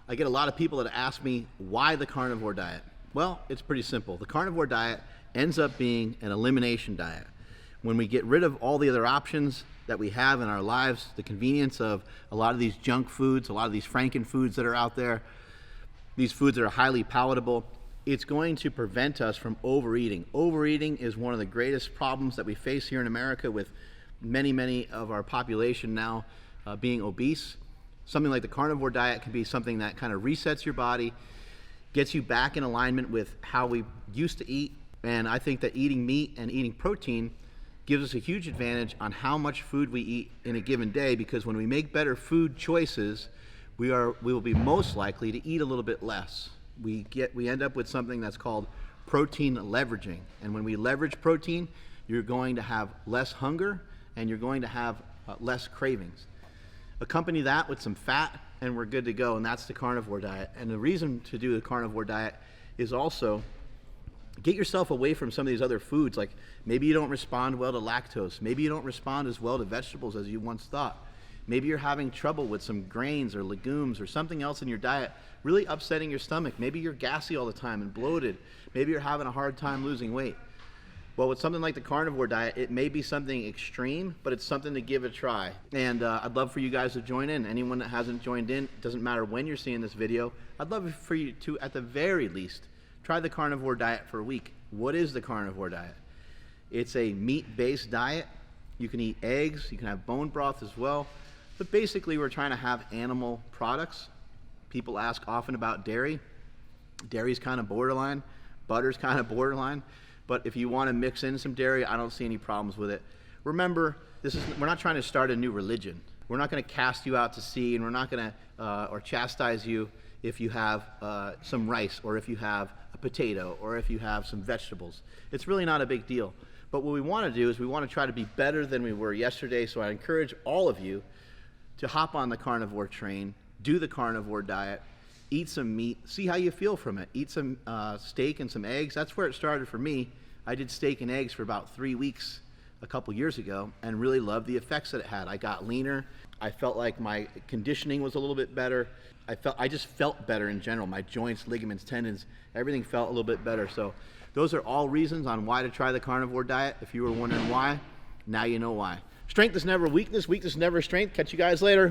I get a lot of people that ask me, why the carnivore diet? Well, it's pretty simple. The carnivore diet ends up being an elimination diet. When we get rid of all the other options that we have in our lives, the convenience of a lot of these junk foods, a lot of these Franken foods that are out there, these foods that are highly palatable, it's going to prevent us from overeating. Overeating is one of the greatest problems that we face here in America, with many of our population now being obese. Something like the carnivore diet can be something that kind of resets your body, gets you back in alignment with how we used to eat. And I think that eating meat and eating protein gives us a huge advantage on how much food we eat in a given day, because when we make better food choices, we will be most likely to eat a little bit less. We end up with something that's called protein leveraging. And when we leverage protein, you're going to have less hunger and you're going to have less cravings. Accompany that with some fat and we're good to go, and that's the carnivore diet. And the reason to do the carnivore diet is also get yourself away from some of these other foods. Like maybe you don't respond well to lactose. Maybe you don't respond as well to vegetables as you once thought. Maybe you're having trouble with some grains or legumes or something else in your diet really upsetting your stomach. Maybe you're gassy all the time and bloated. Maybe you're having a hard time losing weight. Well, with something like the carnivore diet, it may be something extreme, but it's something to give a try. And I'd love for you guys to join in. Anyone that hasn't joined in, it doesn't matter when you're seeing this video, I'd love for you to, at the very least, try the carnivore diet for a week. What is the carnivore diet? It's a meat-based diet. You can eat eggs, you can have bone broth as well. But basically, we're trying to have animal products. People ask often about dairy. Dairy's kind of borderline. Butter's kind of borderline. But if you want to mix in some dairy, I don't see any problems with it. Remember, we're not trying to start a new religion. We're not going to cast you out to sea, and we're not going to or chastise you if you have some rice, or if you have a potato, or if you have some vegetables. It's really not a big deal. But what we want to do is we want to try to be better than we were yesterday. So I encourage all of you to hop on the carnivore train, do the carnivore diet, eat some meat, see how you feel from it. Eat some steak and some eggs. That's where it started for me. I did steak and eggs for about 3 weeks a couple years ago and really loved the effects that it had. I got leaner. I felt like my conditioning was a little bit better. I just felt better in general. My joints, ligaments, tendons, everything felt a little bit better. So those are all reasons on why to try the carnivore diet. If you were wondering why, now you know why. Strength is never weakness. Weakness is never strength. Catch you guys later.